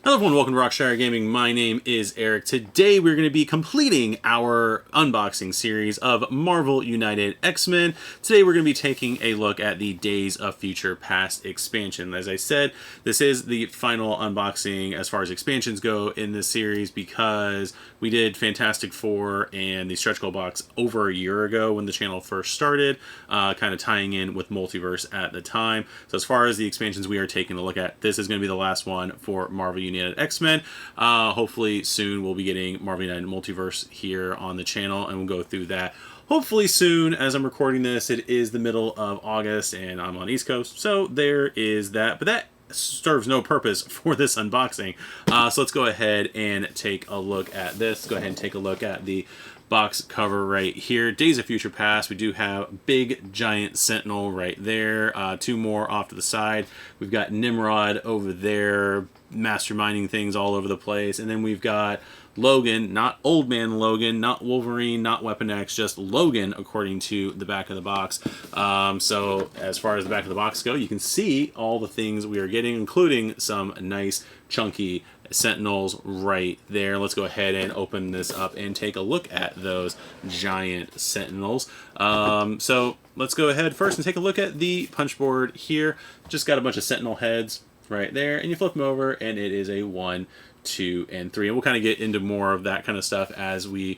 Hello everyone, welcome to Rockshire Gaming. My name is Eric. Today we're going to be completing our unboxing series of Marvel United X-Men. Today we're going to be taking a look at the Days of Future Past expansion. As I said, this is the final unboxing as far as expansions go in this series because we did Fantastic Four and the stretch goal box over a year ago when the channel first started, kind of tying in with Multiverse at the time. So as far as the expansions we are taking a look at, this is going to be the last one for Marvel United X-Men. Hopefully soon we'll be getting Marvel United Multiverse here on the channel, and we'll go through that hopefully soon. As I'm recording this, it is the middle of August and I'm on East Coast, so there is that. But that serves no purpose for this unboxing. So let's go ahead and take a look at this. Go ahead and take a look at the box cover right here. Days of Future Past. We do have big giant Sentinel right there. Two more off to the side. We've got Nimrod over there masterminding things all over the place. And then we've got Logan, not Old Man Logan, not Wolverine, not Weapon X, just Logan according to the back of the box. So as far as the back of the box go, you can see all the things we are getting, including some nice chunky Sentinels right there. Let's go ahead and open this up and take a look at those giant Sentinels. So let's go ahead first and take a look at the punch board here. Just got a bunch of Sentinel heads right there, and you flip them over and it is a 1, 2, and 3, and we'll kind of get into more of that kind of stuff as we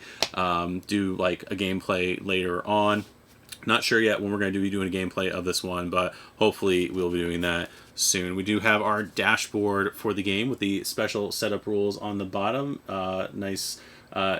do like a gameplay later on. Not sure yet when we're going to be doing a gameplay of this one, but hopefully we'll be doing that soon. We do have our dashboard for the game with the special setup rules on the bottom. Nice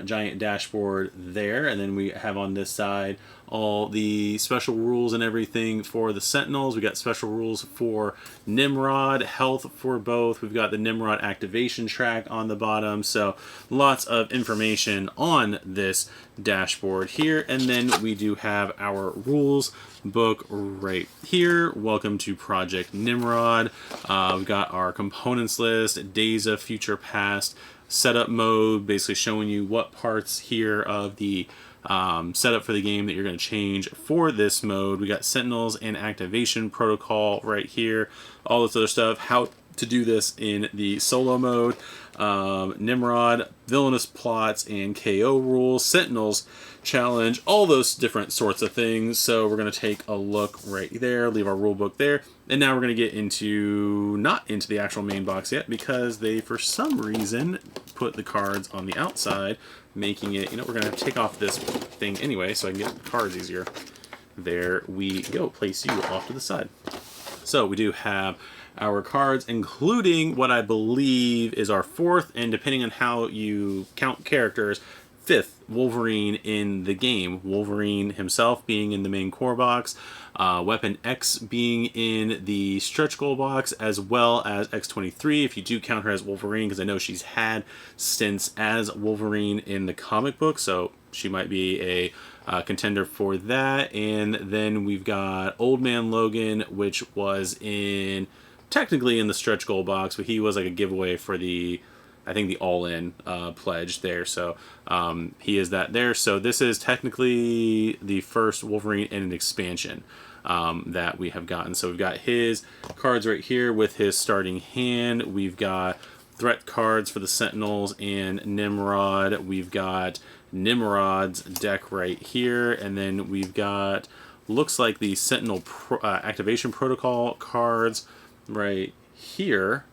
giant dashboard there, and then we have on this side all the special rules and everything for the Sentinels. We got special rules for Nimrod, health for both. We've got the Nimrod activation track on the bottom, so lots of information on this dashboard here. And then we do have our rules book right here. Welcome to Project Nimrod. We've got our components list, Days of Future Past, setup mode, basically showing you what parts here of the setup for the game that you're going to change for this mode. We got Sentinels and activation protocol right here, all this other stuff, how to do this in the solo mode, Nimrod, villainous plots and KO rules, Sentinels challenge, all those different sorts of things. So we're going to take a look right there, leave our rule book there, and now we're going to get into, not into the actual main box yet, because they for some reason put the cards on the outside, making it, we're going to have to take off this thing anyway so I can get the cards easier. There we go, place you off to the side. So we do have our cards, including what I believe is our 4th, and depending on how you count characters, 5th Wolverine in the game. Wolverine himself being in the main core box, Weapon X being in the stretch goal box, as well as X-23, if you do count her as Wolverine, because I know she's had stints as Wolverine in the comic book, so she might be a contender for that. And then we've got Old Man Logan, which was technically in the stretch goal box, but he was like a giveaway for the, I think, the all-in pledge there. So he is that there. So this is technically the first Wolverine in an expansion that we have gotten. So we've got his cards right here with his starting hand. We've got threat cards for the Sentinels and Nimrod. We've got Nimrod's deck right here. And then we've got, looks like the Sentinel activation protocol cards right here.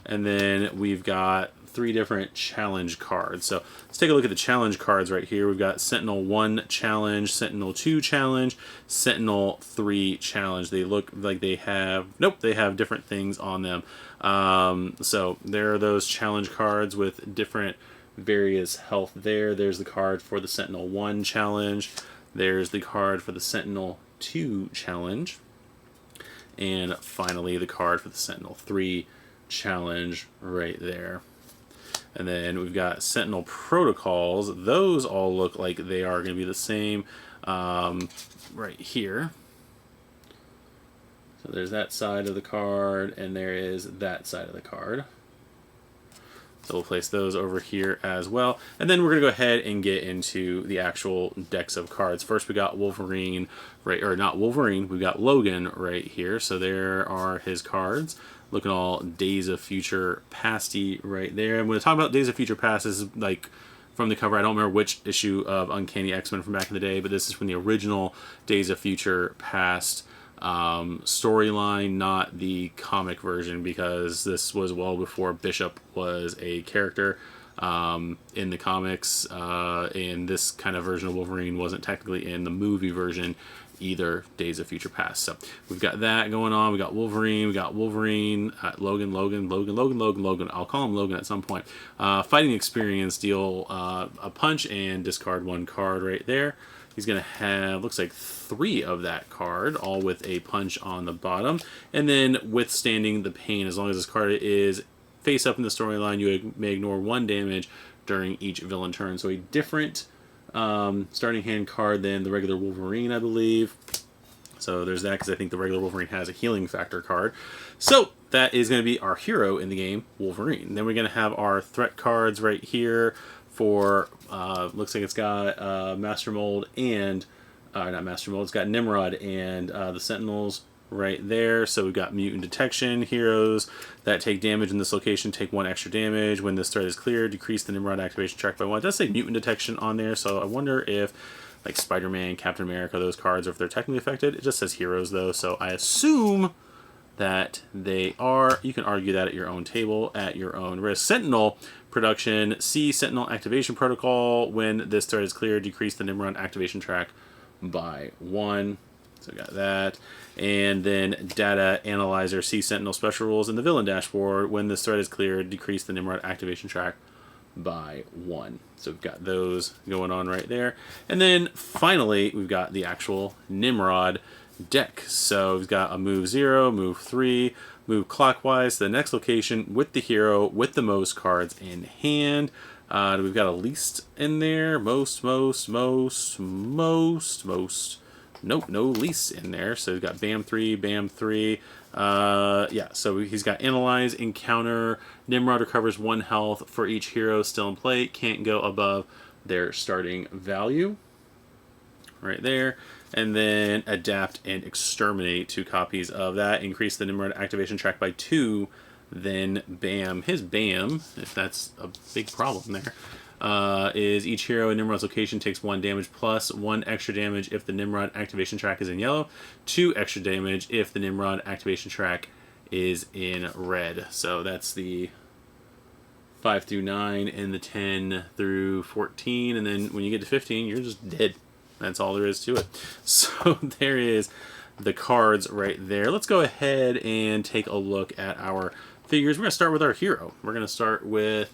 And then we've got 3 different challenge cards. So let's take a look at the challenge cards right here. We've got Sentinel 1 challenge, Sentinel 2 challenge, Sentinel 3 challenge. They look like they have, nope, they have different things on them. So there are those challenge cards with different various health there. There's the card for the Sentinel 1 challenge. There's the card for the Sentinel 2 challenge. And finally, the card for the Sentinel 3 challenge right there. And then we've got Sentinel protocols. Those all look like they are going to be the same right here. So there's that side of the card, and there is that side of the card. So we'll place those over here as well. And then we're going to go ahead and get into the actual decks of cards. First, we got Wolverine, right, or not Wolverine, we've got Logan right here. So there are his cards. looking all Days of Future Pasty right there. I'm going to talk about Days of Future Past. This is like from the cover. I don't remember which issue of Uncanny X-Men from back in the day, but this is from the original Days of Future Past storyline, not the comic version, because this was well before Bishop was a character in the comics, and this kind of version of Wolverine wasn't technically in the movie version either, Days of Future Past. So we've got that going on. We got Wolverine, Logan. I'll call him Logan at some point. Fighting experience, deal a punch and discard 1 card right there. He's going to have, looks like 3 of that card, all with a punch on the bottom. And then withstanding the pain, as long as this card is face up in the storyline, you may ignore 1 damage during each villain turn. So a different starting hand card than the regular Wolverine, I believe. So there's that, because I think the regular Wolverine has a healing factor card. So that is going to be our hero in the game, Wolverine. Then we're going to have our threat cards right here for, looks like it's got Master Mold and, not Master Mold, it's got Nimrod and the Sentinels right there. So we've got mutant detection. Heroes that take damage in this location take 1 extra damage. When this threat is cleared, decrease the Nimrod activation track by 1. It does say mutant detection on there, so I wonder if like Spider-Man, Captain America, those cards, or if they're technically affected. It just says heroes though, so I assume that they are. You can argue that at your own table, at your own risk. Sentinel production, see Sentinel activation protocol. When this threat is cleared, decrease the Nimrod activation track by 1. So we got that. And then data analyzer, see Sentinel special rules in the villain dashboard. When this threat is cleared, decrease the Nimrod activation track by 1. So we've got those going on right there. And then finally, we've got the actual Nimrod deck. So we've got a move 0, move 3, move clockwise to the next location with the hero with the most cards in hand. We've got a least in there. Most. Nope, no least in there. So we've got Bam 3, Bam 3. Yeah, so he's got Analyze, Encounter. Nimrod recovers 1 health for each hero still in play. Can't go above their starting value. Right there. And then Adapt and Exterminate, 2 copies of that. Increase the Nimrod activation track by 2. Then Bam. His Bam, if that's a big problem there, is each hero in Nimrod's location takes 1 damage plus 1 extra damage if the Nimrod activation track is in yellow, 2 extra damage if the Nimrod activation track is in red. So that's the 5 through 9 and the 10 through 14, and then when you get to 15, you're just dead. That's all there is to it. So there is the cards right there. Let's go ahead and take a look at our figures. We're going to start with our hero. We're going to start with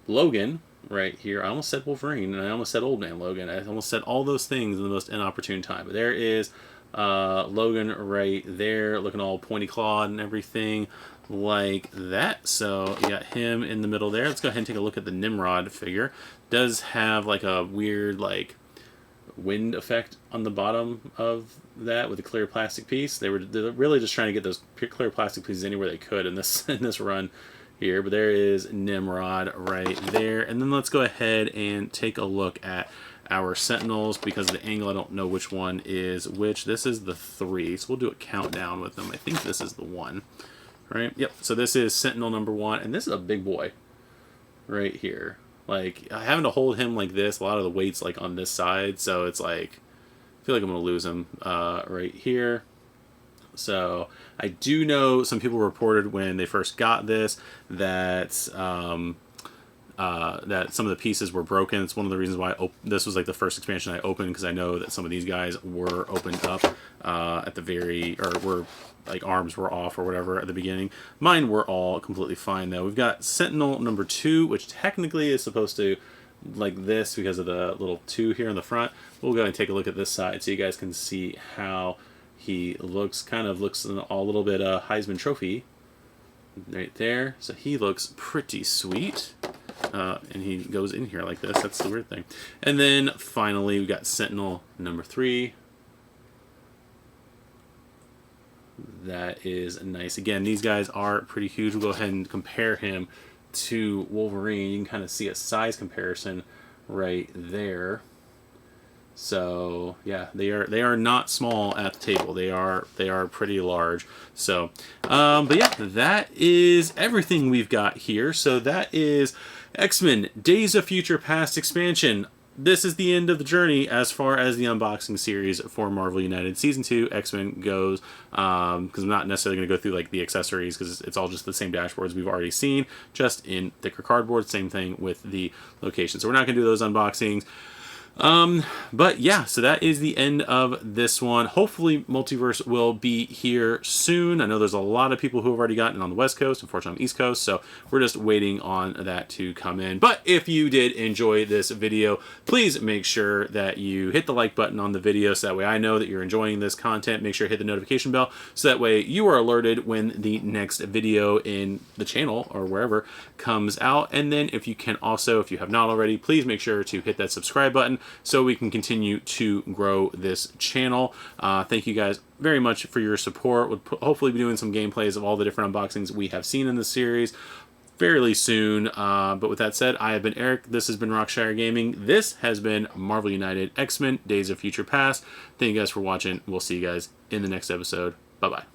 Logan right here. I almost said Wolverine, and I almost said Old Man Logan. I almost said all those things in the most inopportune time. But there is Logan right there, looking all pointy clawed and everything like that. So you got him in the middle there. Let's go ahead and take a look at the Nimrod figure. Does have like a weird like wind effect on the bottom of that with a clear plastic piece. They're really just trying to get those clear plastic pieces anywhere they could in this run here. But there is Nimrod right there. And then let's go ahead and take a look at our Sentinels. Because of the angle, I don't know which one is which. This is the 3, so we'll do a countdown with them. I think this is the 1, right? Yep, so this is Sentinel number 1, and this is a big boy right here. Like, having to hold him like this, a lot of the weight's like on this side, so it's like, I feel like I'm going to lose him right here. So I do know some people reported when they first got this that that some of the pieces were broken. It's one of the reasons why this was like the first expansion I opened, because I know that some of these guys were opened up at the very, or were like arms were off or whatever at the beginning. Mine were all completely fine though. We've got Sentinel number 2, which technically is supposed to like this because of the little 2 here in the front. We'll go and take a look at this side so you guys can see how he looks. Kind of looks a little bit Heisman Trophy right there. So he looks pretty sweet. And he goes in here like this. That's the weird thing. And then finally we got Sentinel number 3. That is nice. Again, these guys are pretty huge. We'll go ahead and compare him to Wolverine. You can kind of see a size comparison right there. So yeah, they are not small at the table. They are pretty large. So, but yeah, that is everything we've got here. So that is X-Men Days of Future Past expansion. This is the end of the journey as far as the unboxing series for Marvel United Season 2 X-Men goes, because I'm not necessarily going to go through like the accessories, because it's all just the same dashboards we've already seen, just in thicker cardboard. Same thing with the location. So we're not going to do those unboxings. But yeah, so that is the end of this one. Hopefully Multiverse will be here soon. I know there's a lot of people who have already gotten it on the West Coast. Unfortunately, I'm East Coast, so we're just waiting on that to come in. But if you did enjoy this video, please make sure that you hit the like button on the video, so that way I know that you're enjoying this content. Make sure to hit the notification bell, so that way you are alerted when the next video in the channel or wherever comes out. And then if you can also, if you have not already, please make sure to hit that subscribe button, so we can continue to grow this channel. Thank you guys very much for your support. We'll hopefully be doing some gameplays of all the different unboxings we have seen in the series fairly soon. But with that said, I have been Eric. This has been Rockshire Gaming. This has been Marvel United X-Men Days of Future Past. Thank you guys for watching. We'll see you guys in the next episode. Bye-bye.